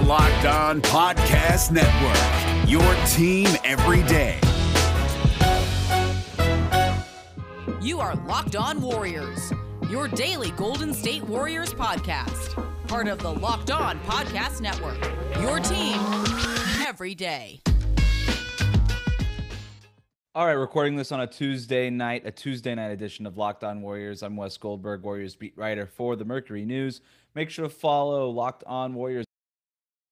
Locked On Podcast Network, your team every day. You are Locked On Warriors, your daily Golden State Warriors podcast. Part of the Locked On Podcast Network, your team every day. All right, recording this on a Tuesday night edition of Locked On Warriors. I'm Wes Goldberg, Warriors beat writer for the Mercury News. Make sure to follow Locked On Warriors,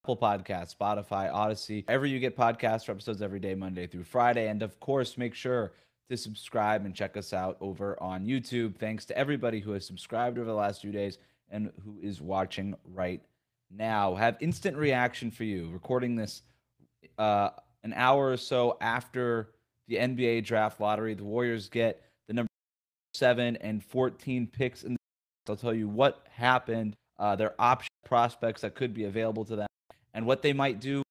Apple Podcasts, Spotify, Odyssey, wherever you get podcasts for episodes every day, Monday through Friday. And of course, make sure to subscribe and check us out over on YouTube. Thanks to everybody who has subscribed over the last few days and who is watching right now. Have instant reaction for you. Recording this an hour or so after the NBA draft lottery. The Warriors get the number 7 and 14 picks. And I'll tell you what happened, their option prospects that could be available to them, and what they might do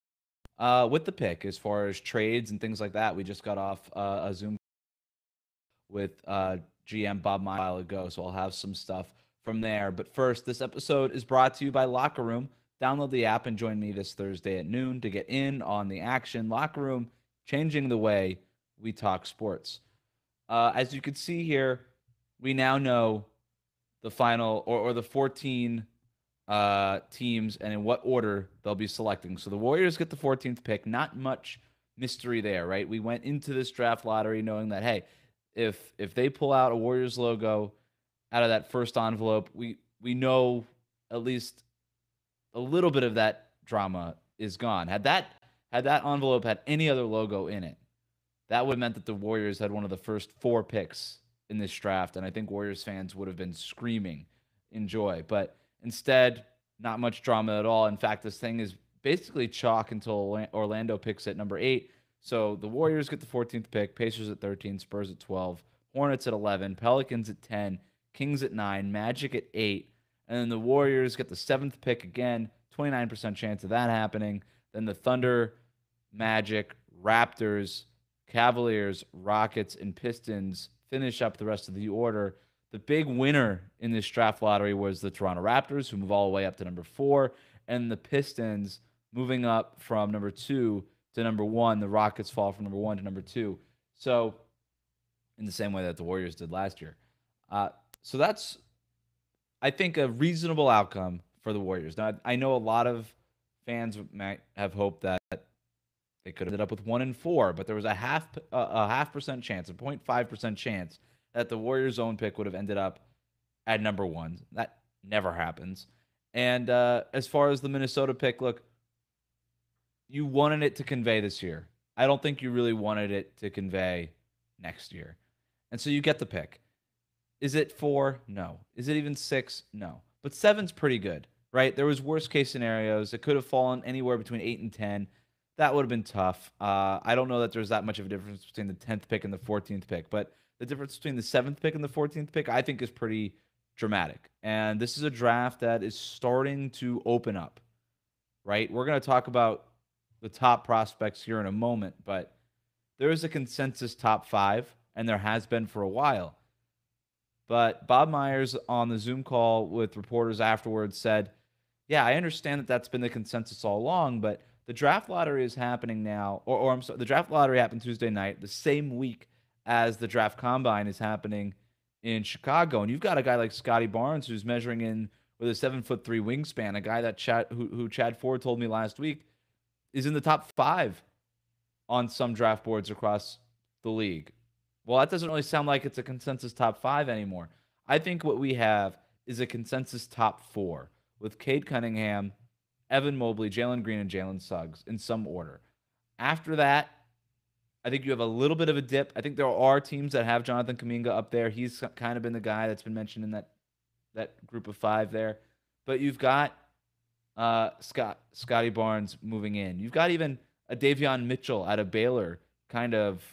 with the pick as far as trades and things like that. We just got off a Zoom with GM Bob Meyer a while ago, so I'll have some stuff from there. But first, this episode is brought to you by Locker Room. Download the app and join me this Thursday at noon to get in on the action. Locker Room, changing the way we talk sports. As you can see here, we now know the final or the 14 teams and in what order they'll be selecting. So the Warriors get the 14th pick. Not much mystery there, right? We went into this draft lottery knowing that, hey, if they pull out a Warriors logo out of that first envelope, we know at least a little bit of that drama is gone. Had that envelope had any other logo in it, that would have meant that the Warriors had one of the first 4 picks in this draft, and I think Warriors fans would have been screaming in joy. But instead, not much drama at all. In fact, this thing is basically chalk until Orlando picks at number 8. So the Warriors get the 14th pick, Pacers at 13, Spurs at 12, Hornets at 11, Pelicans at 10, Kings at 9, Magic at 8, and then the Warriors get the 7th pick again, 29% chance of that happening. Then the Thunder, Magic, Raptors, Cavaliers, Rockets, and Pistons finish up the rest of the order. The big winner in this draft lottery was the Toronto Raptors, who move all the way up to number 4, and the Pistons moving up from number 2 to number 1. The Rockets fall from number 1 to number 2. So, in the same way that the Warriors did last year. So that's, I think, a reasonable outcome for the Warriors. Now, I know a lot of fans might have hoped that they could have ended up with 1 and 4, but there was a half percent chance, a 0.5% chance that the Warriors' own pick would have ended up at number 1. That never happens. And as far as the Minnesota pick, look, you wanted it to convey this year. I don't think you really wanted it to convey next year. And so you get the pick. Is it 4? No. Is it even 6? No. But 7's pretty good, right? There was worst case scenarios. It could have fallen anywhere between 8 and 10. That would have been tough. I don't know that there's that much of a difference between the 10th pick and the 14th pick, but the difference between the 7th pick and the 14th pick, I think, is pretty dramatic. And this is a draft that is starting to open up, right? We're going to talk about the top prospects here in a moment, but there is a consensus top 5, and there has been for a while. But Bob Myers on the Zoom call with reporters afterwards said, yeah, I understand that that's been the consensus all along, but the draft lottery is happening now, or I'm sorry, the draft lottery happened Tuesday night, the same week as the draft combine is happening in Chicago. And you've got a guy like Scotty Barnes who's measuring in with a 7'3" wingspan, a guy that Chad Ford told me last week is in the top 5 on some draft boards across the league. Well, that doesn't really sound like it's a consensus top 5 anymore. I think what we have is a consensus top 4 with Cade Cunningham, Evan Mobley, Jalen Green, and Jalen Suggs in some order. After that, I think you have a little bit of a dip. I think there are teams that have Jonathan Kaminga up there. He's kind of been the guy that's been mentioned in that group of 5 there. But you've got Scotty Barnes moving in. You've got even a Davion Mitchell out of Baylor kind of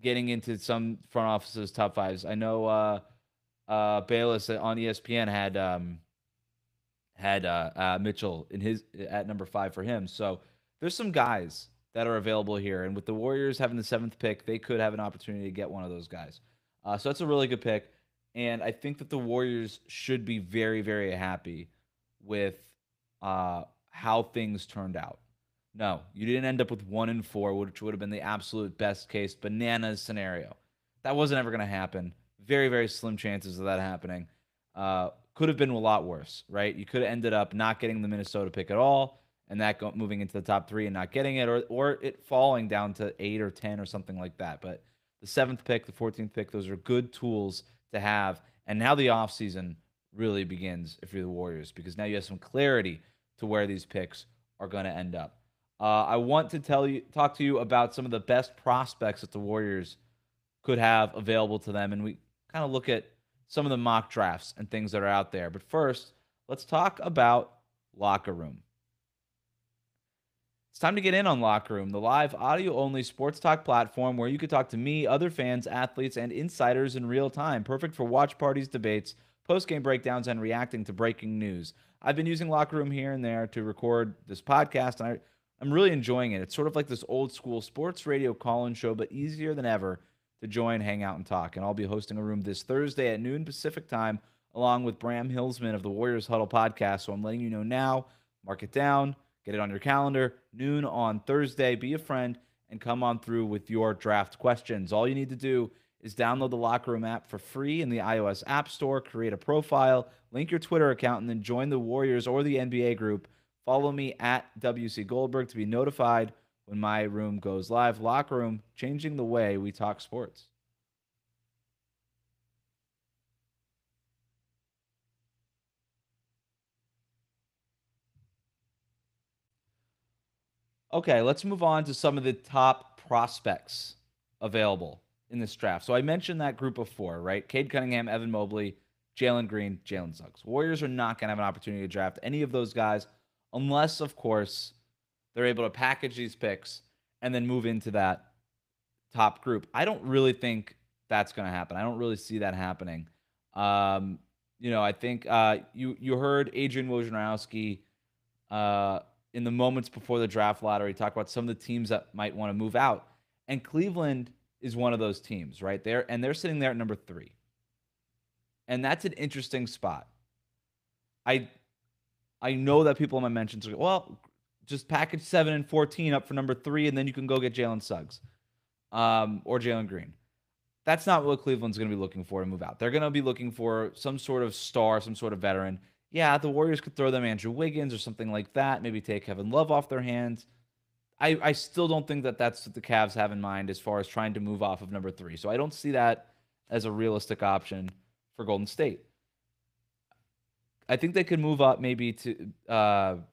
getting into some front offices top 5s. I know Bayless on ESPN had Mitchell at number 5 for him. So there's some guys that are available here. And with the Warriors having the 7th pick, they could have an opportunity to get one of those guys. So that's a really good pick. And I think that the Warriors should be very, very happy with how things turned out. No, you didn't end up with 1-4, which would have been the absolute best case bananas scenario. That wasn't ever going to happen. Very, very slim chances of that happening. Could have been a lot worse, right? You could have ended up not getting the Minnesota pick at all, and that moving into the top 3 and not getting it, or it falling down to 8 or 10 or something like that. But the 7th pick, the 14th pick, those are good tools to have. And now the offseason really begins if you're the Warriors, because now you have some clarity to where these picks are going to end up. I want to talk to you about some of the best prospects that the Warriors could have available to them, and we kind of look at some of the mock drafts and things that are out there. But first, let's talk about Locker Room. It's time to get in on Locker Room, the live audio-only sports talk platform where you can talk to me, other fans, athletes, and insiders in real time. Perfect for watch parties, debates, post-game breakdowns, and reacting to breaking news. I've been using Locker Room here and there to record this podcast, and I'm really enjoying it. It's sort of like this old-school sports radio call-in show, but easier than ever to join, hang out, and talk. And I'll be hosting a room this Thursday at noon Pacific time, along with Bram Hillsman of the Warriors Huddle podcast. So I'm letting you know now. Mark it down. Get it on your calendar. Noon on Thursday. Be a friend and come on through with your draft questions. All you need to do is download the Locker Room app for free in the iOS App Store, create a profile, link your Twitter account, and then join the Warriors or the NBA group. Follow me at WC Goldberg to be notified when my room goes live. Locker Room, changing the way we talk sports. Okay, let's move on to some of the top prospects available in this draft. So I mentioned that group of 4, right? Cade Cunningham, Evan Mobley, Jalen Green, Jalen Suggs. Warriors are not going to have an opportunity to draft any of those guys unless, of course, they're able to package these picks and then move into that top group. I don't really think that's going to happen. I don't really see that happening. I think you heard Adrian Wojnarowski in the moments before the draft lottery talk about some of the teams that might want to move out. And Cleveland is one of those teams, right? They're sitting there at number 3. And that's an interesting spot. I know that people in my mentions are, well, just package 7 and 14 up for number 3, and then you can go get Jalen Suggs or Jalen Green. That's not what Cleveland's going to be looking for to move out. They're going to be looking for some sort of star, some sort of veteran. Yeah, the Warriors could throw them Andrew Wiggins or something like that, maybe take Kevin Love off their hands. I still don't think that that's what the Cavs have in mind as far as trying to move off of number 3. So I don't see that as a realistic option for Golden State. I think they could move up maybe to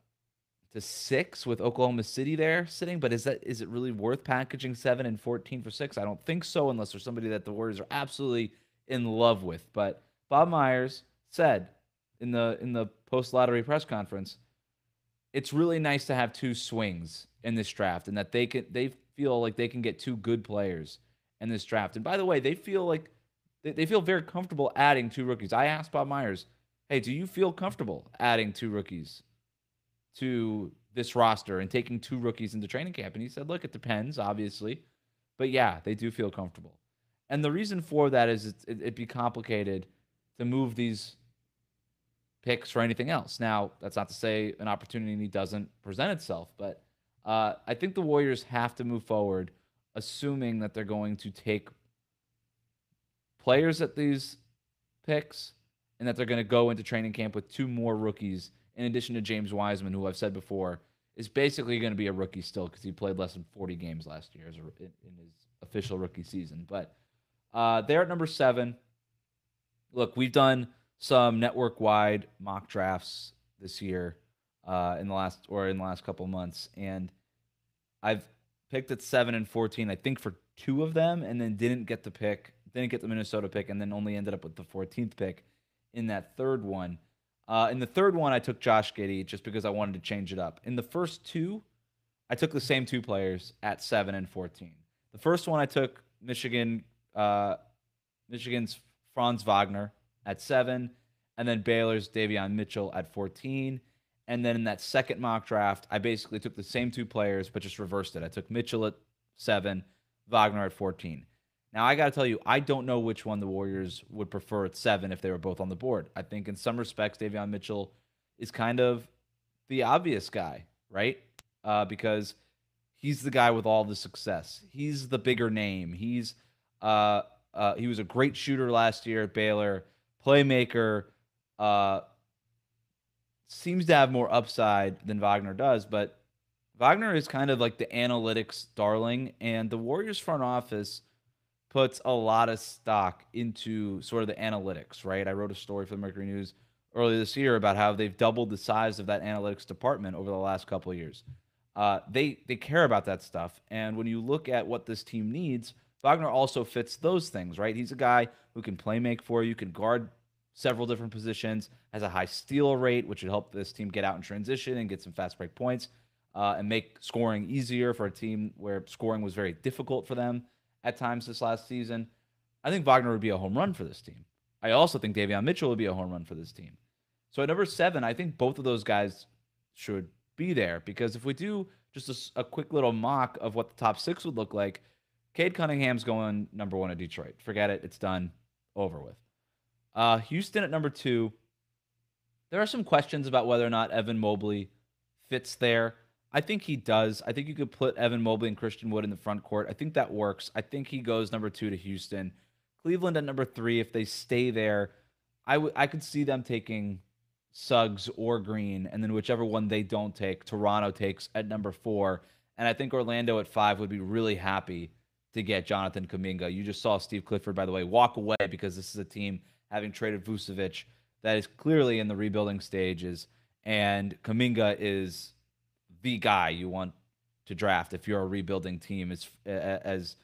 6 with Oklahoma City there sitting, but is it really worth packaging 7 and 14 for 6? I don't think so, unless there's somebody that the Warriors are absolutely in love with. But Bob Myers said in the post-lottery press conference, it's really nice to have 2 swings in this draft, and that they feel like they can get 2 good players in this draft. And by the way, they feel very comfortable adding 2 rookies. I asked Bob Myers, hey, do you feel comfortable adding 2 rookies to this roster and taking 2 rookies into training camp? And he said, look, it depends, obviously. But yeah, they do feel comfortable. And the reason for that is it'd be complicated to move these picks for anything else. Now, that's not to say an opportunity doesn't present itself, but I think the Warriors have to move forward assuming that they're going to take players at these picks and that they're going to go into training camp with 2 more rookies in addition to James Wiseman, who I've said before is basically going to be a rookie still because he played less than 40 games last year in his official rookie season. But they're at number 7. Look, we've done some network-wide mock drafts this year in the last couple of months, and I've picked at 7 and 14, I think, for 2 of them, and then didn't get the Minnesota pick, and then only ended up with the 14th pick in that third one. In the third one, I took Josh Giddey just because I wanted to change it up. In the first 2, I took the same 2 players at 7 and 14. The first one, I took Michigan's Franz Wagner at 7, and then Baylor's Davion Mitchell at 14. And then in that second mock draft, I basically took the same 2 players, but just reversed it. I took Mitchell at 7, Wagner at 14. Now, I got to tell you, I don't know which one the Warriors would prefer at 7 if they were both on the board. I think in some respects, Davion Mitchell is kind of the obvious guy, right? Because he's the guy with all the success. He's the bigger name. He was a great shooter last year at Baylor, playmaker. Uh, Seems to have more upside than Wagner does, but Wagner is kind of like the analytics darling, and the Warriors front office puts a lot of stock into sort of the analytics, right? I wrote a story for the Mercury News earlier this year about how they've doubled the size of that analytics department over the last couple of years. They care about that stuff, and when you look at what this team needs, Wagner also fits those things, right? He's a guy who can play make for you, can guard several different positions, has a high steal rate, which would help this team get out in transition and get some fast break points, and make scoring easier for a team where scoring was very difficult for them at times this last season. I think Wagner would be a home run for this team. I also think Davion Mitchell would be a home run for this team. So at number 7, I think both of those guys should be there, because if we do just a quick little mock of what the top 6 would look like, Cade Cunningham's going number 1 at Detroit. Forget it. It's done. Over with. Houston at number 2. There are some questions about whether or not Evan Mobley fits there. I think he does. I think you could put Evan Mobley and Christian Wood in the front court. I think that works. I think he goes number 2 to Houston. Cleveland at number 3. If they stay there, I could see them taking Suggs or Green, and then whichever one they don't take, Toronto takes at number 4. And I think Orlando at 5 would be really happy to get Jonathan Kaminga. You just saw Steve Clifford, by the way, walk away because this is a team having traded Vucevic that is clearly in the rebuilding stages, and Kaminga is the guy you want to draft if you're a rebuilding team, as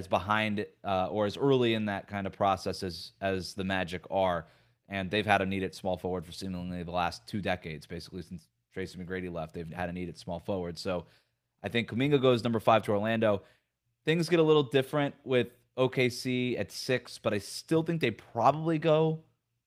behind or as early in that kind of process as the Magic are. And they've had a need at small forward for seemingly the last 2 decades, basically since Tracy McGrady left. They've had a need at small forward. So I think Kaminga goes number 5 to Orlando. Things get a little different with OKC at 6, but I still think they probably go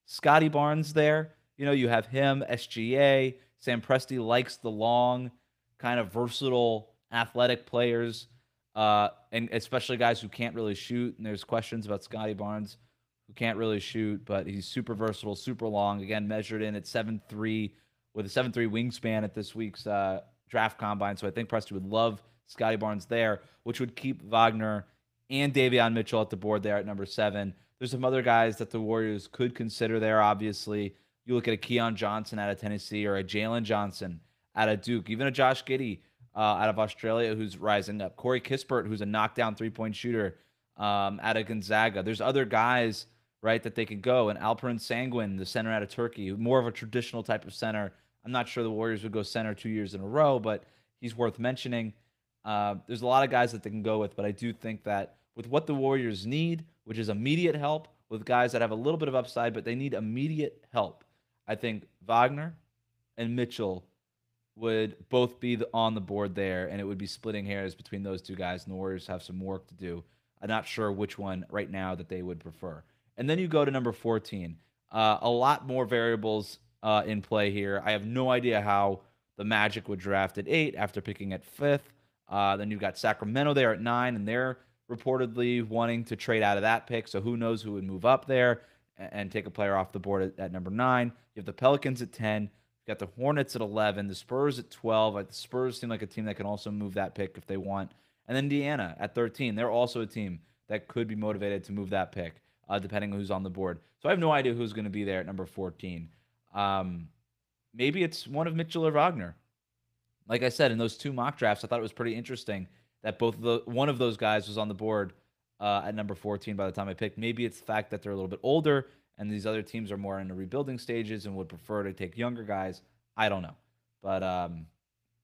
Scotty Barnes there. You know, you have him, SGA. Sam Presti likes the long, kind of versatile, athletic players, and especially guys who can't really shoot. And there's questions about Scotty Barnes, who can't really shoot, but he's super versatile, super long. Again, measured in at 7'3", with a 7'3" wingspan at this week's draft combine. So I think Presti would love Scotty Barnes there, which would keep Wagner and Davion Mitchell at the board there at number 7. There's some other guys that the Warriors could consider there, obviously. You look at a Keon Johnson out of Tennessee, or a Jalen Johnson out of Duke, even a Josh Giddey out of Australia who's rising up. Corey Kispert, who's a knockdown three-point shooter out of Gonzaga. There's other guys, right, that they could go. And Alperen Sengun, the center out of Turkey, more of a traditional type of center. I'm not sure the Warriors would go center 2 years in a row, but he's worth mentioning. There's a lot of guys that they can go with, but I do think that with what the Warriors need, which is immediate help, with guys that have a little bit of upside, but they need immediate help, I think Wagner and Mitchell would both be on the board there, and it would be splitting hairs between those two guys, and the Warriors have some work to do. I'm not sure which one right now that they would prefer. And then you go to number 14. A lot more variables in play here. I have no idea how the Magic would draft at 8 after picking at 5th. Then you've got Sacramento there at 9, and they're reportedly wanting to trade out of that pick. So who knows who would move up there and take a player off the board at number 9. You have the Pelicans at 10. You've got the Hornets at 11. The Spurs at 12. The Spurs seem like a team that can also move that pick if they want. And then Indiana at 13. They're also a team that could be motivated to move that pick, depending on who's on the board. So I have no idea who's going to be there at number 14. Maybe it's one of Mitchell or Wagner. Like I said, in those 2 mock drafts, I thought it was pretty interesting that one of those guys was on the board at number 14 by the time I picked. Maybe it's the fact that they're a little bit older and these other teams are more in the rebuilding stages and would prefer to take younger guys. I don't know, but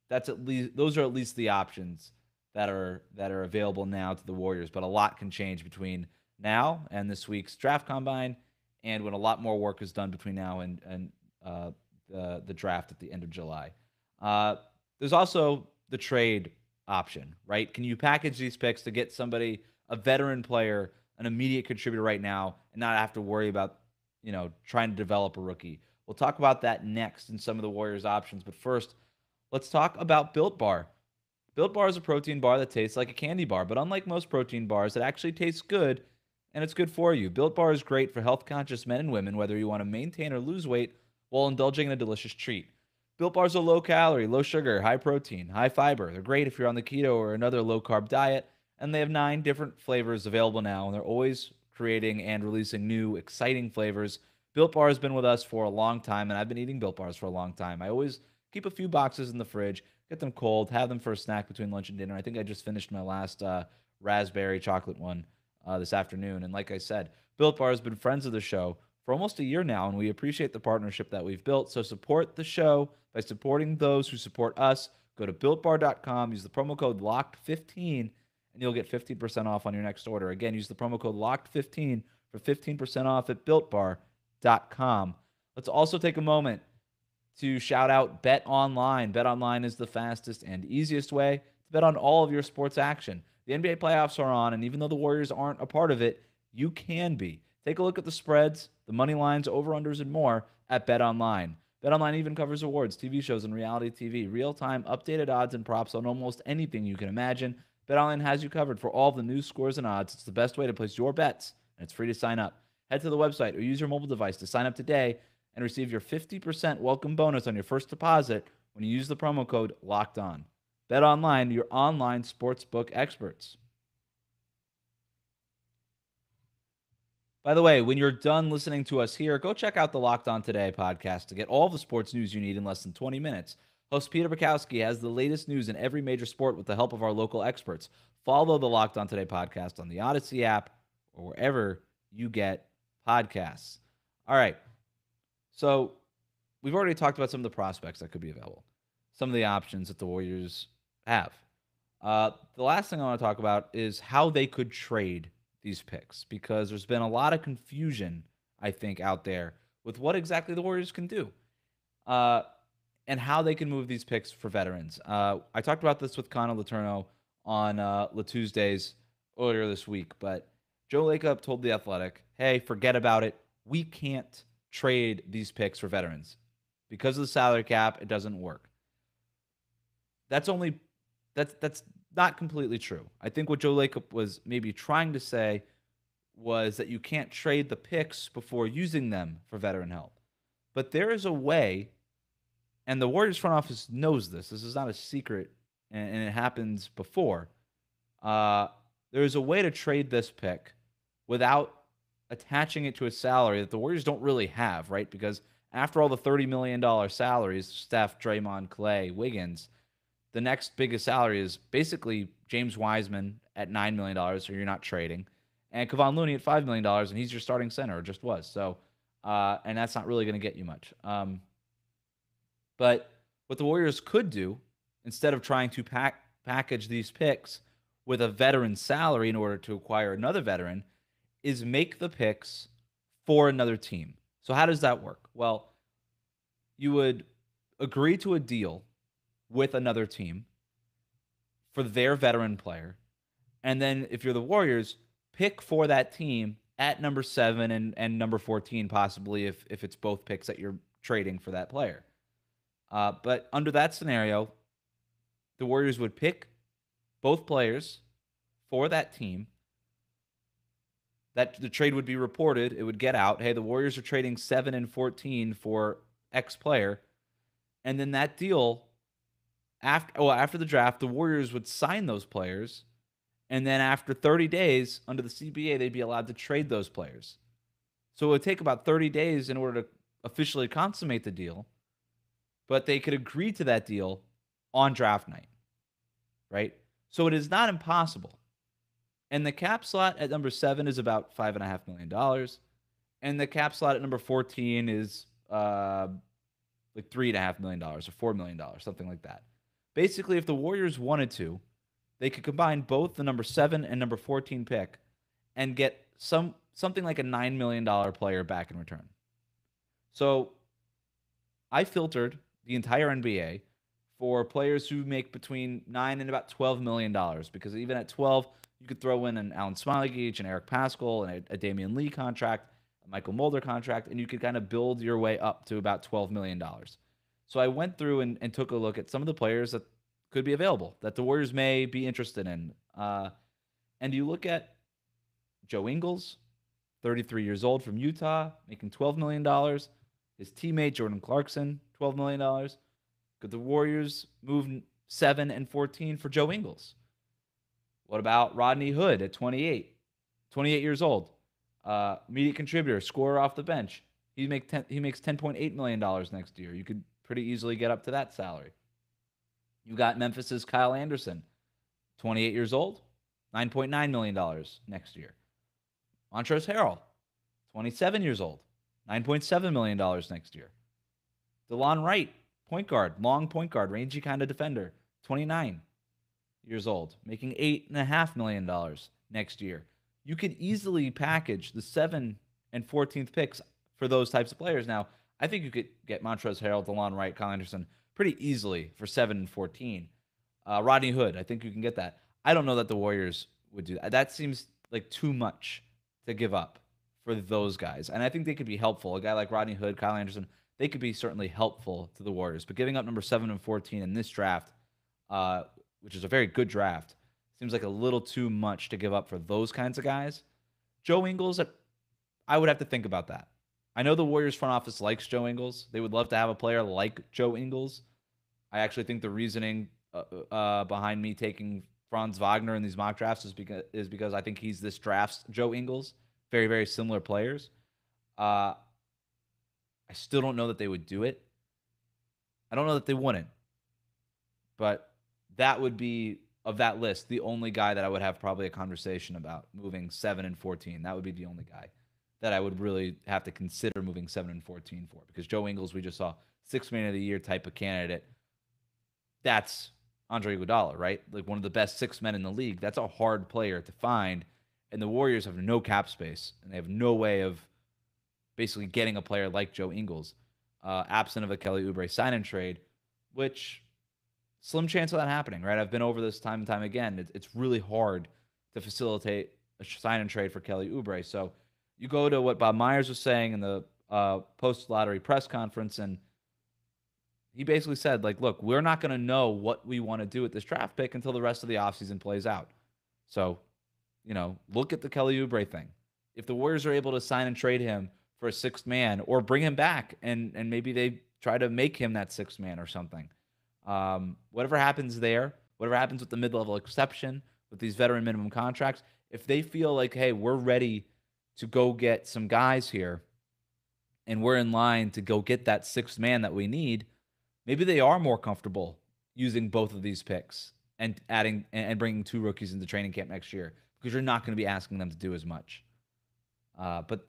those are at least the options that are available now to the Warriors. But a lot can change between now and this week's draft combine, and when a lot more work is done between now and the draft at the end of July. There's also the trade option, right? Can you package these picks to get somebody, a veteran player, an immediate contributor right now, and not have to worry about, trying to develop a rookie? We'll talk about that next in some of the Warriors options. But first, let's talk about Built Bar. Built Bar is a protein bar that tastes like a candy bar, but unlike most protein bars, it actually tastes good, and it's good for you. Built Bar is great for health-conscious men and women, whether you want to maintain or lose weight while indulging in a delicious treat. Built Bars are low calorie, low sugar, high protein, high fiber. They're great if you're on the keto or another low carb diet. And they have 9 different flavors available now. And they're always creating and releasing new, exciting flavors. Built Bar has been with us for a long time, and I've been eating Built Bars for a long time. I always keep a few boxes in the fridge, get them cold, have them for a snack between lunch and dinner. I think I just finished my last raspberry chocolate one this afternoon. And like I said, Built Bar has been friends of the show for almost a year now, and we appreciate the partnership that we've built. So support the show by supporting those who support us. Go to BuiltBar.com, use the promo code LOCKED15, and you'll get 15% off on your next order. Again, use the promo code LOCKED15 for 15% off at BuiltBar.com. Let's also take a moment to shout out Bet Online. Bet Online is the fastest and easiest way to bet on all of your sports action. The NBA playoffs are on, and even though the Warriors aren't a part of it, you can be. Take a look at the spreads, the money lines, over-unders, and more at Bet Online. Bet Online even covers awards, TV shows, and reality TV. Real-time updated odds and props on almost anything you can imagine. Bet Online has you covered for all the news, scores, and odds. It's the best way to place your bets, and it's free to sign up. Head to the website or use your mobile device to sign up today and receive your 50% welcome bonus on your first deposit when you use the promo code LOCKEDON. Bet Online, your online sportsbook experts. By the way, when you're done listening to us here, go check out the Locked On Today podcast to get all the sports news you need in less than 20 minutes. Host Peter Bukowski has the latest news in every major sport with the help of our local experts. Follow the Locked On Today podcast on the Odyssey app or wherever you get podcasts. All right. So we've already talked about some of the prospects that could be available, some of the options that the Warriors have. The last thing I want to talk about is how they could trade these picks, because there's been a lot of confusion, I think, out there with what exactly the Warriors can do and how they can move these picks for veterans. I talked about this with Connor Letourneau on La Tuesdays earlier this week, but Joe Lacob told The Athletic, hey, forget about it. We can't trade these picks for veterans. Because of the salary cap, it doesn't work. That's not completely true. I think what Joe Lacob was maybe trying to say was that you can't trade the picks before using them for veteran help. But there is a way, and the Warriors front office knows this. This is not a secret, and it happens before. There is a way to trade this pick without attaching it to a salary that the Warriors don't really have, right? Because after all the $30 million salaries, Steph, Draymond, Clay, Wiggins, the next biggest salary is basically James Wiseman at $9 million, so you're not trading, and Kevon Looney at $5 million, and he's your starting center, or just was. So, and that's not really going to get you much. But what the Warriors could do, instead of trying to package these picks with a veteran salary in order to acquire another veteran, is make the picks for another team. So how does that work? Well, you would agree to a deal with another team for their veteran player. And then if you're the Warriors, pick for that team at number 7 and number 14, possibly if it's both picks that you're trading for that player. But under that scenario, the Warriors would pick both players for that team. That the trade would be reported. It would get out. Hey, the Warriors are trading 7 and 14 for X player. And then that deal, after the draft, the Warriors would sign those players. And then after 30 days, under the CBA, they'd be allowed to trade those players. So it would take about 30 days in order to officially consummate the deal. But they could agree to that deal on draft night, right? So it is not impossible. And the cap slot at number 7 is about $5.5 million. And the cap slot at number 14 is like $3.5 million or $4 million, something like that. Basically, if the Warriors wanted to, they could combine both the number 7 and number 14 pick and get something like a $9 million player back in return. So I filtered the entire NBA for players who make between $9 and about $12 million, because even at 12, you could throw in an Alan Smiley, an Eric Pascal, and a Damian Lee contract, a Michael Mulder contract, and you could kind of build your way up to about $12 million. So I went through and took a look at some of the players that could be available, that the Warriors may be interested in. And you look at Joe Ingles, 33 years old from Utah, making $12 million. His teammate, Jordan Clarkson, $12 million. Could the Warriors move 7 and 14 for Joe Ingles? What about Rodney Hood at 28? 28 years old. Immediate contributor, scorer off the bench. He makes $10.8 million next year. You could pretty easily get up to that salary. You got Memphis's Kyle Anderson, 28 years old, $9.9 million next year. Montrezl Harrell, 27 years old, $9.7 million next year. DeLon Wright, point guard, long point guard, rangy kind of defender, 29 years old, making $8.5 million next year. You could easily package the 7th and 14th picks for those types of players. Now, I think you could get Montrezl Harrell, DeLon Wright, Kyle Anderson pretty easily for 7 and 14. Rodney Hood, I think you can get that. I don't know that the Warriors would do that. That seems like too much to give up for those guys. And I think they could be helpful. A guy like Rodney Hood, Kyle Anderson, they could be certainly helpful to the Warriors. But giving up number 7 and 14 in this draft, which is a very good draft, seems like a little too much to give up for those kinds of guys. Joe Ingles, I would have to think about that. I know the Warriors front office likes Joe Ingles. They would love to have a player like Joe Ingles. I actually think the reasoning behind me taking Franz Wagner in these mock drafts is because I think he's this draft's Joe Ingles. Very, very similar players. I still don't know that they would do it. I don't know that they wouldn't. But that would be, of that list, the only guy that I would have probably a conversation about moving 7 and 14. That would be the only guy that I would really have to consider moving 7 and 14 for. Because Joe Ingles, we just saw 6th man of the year type of candidate. That's Andre Iguodala, right? Like one of the best 6 men in the league. That's a hard player to find. And the Warriors have no cap space. And they have no way of basically getting a player like Joe Ingles, absent of a Kelly Oubre sign and trade, which slim chance of that happening, right? I've been over this time and time again. It's really hard to facilitate a sign and trade for Kelly Oubre. So you go to what Bob Myers was saying in the post-lottery press conference, and he basically said, like, look, we're not going to know what we want to do with this draft pick until the rest of the offseason plays out. So, look at the Kelly Oubre thing. If the Warriors are able to sign and trade him for a 6th man or bring him back and maybe they try to make him that 6th man or something, whatever happens there, whatever happens with the mid-level exception, with these veteran minimum contracts, if they feel like, hey, we're ready to go get some guys here and we're in line to go get that 6th man that we need, maybe they are more comfortable using both of these picks and adding and bringing 2 rookies into training camp next year, because you're not going to be asking them to do as much. But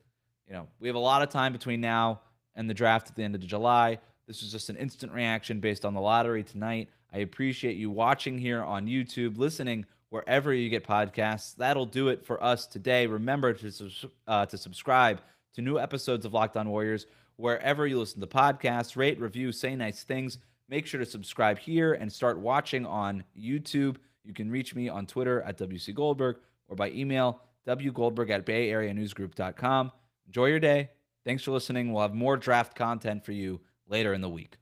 we have a lot of time between now and the draft at the end of July. This was just an instant reaction based on the lottery tonight. I appreciate you watching here on YouTube, listening wherever you get podcasts. That'll do it for us today. Remember to subscribe to new episodes of Locked On Warriors wherever you listen to podcasts. Rate, review, say nice things. Make sure to subscribe here and start watching on YouTube. You can reach me on Twitter at WC Goldberg or by email wgoldberg@bayareanewsgroup.com. Enjoy your day. Thanks for listening. We'll have more draft content for you later in the week.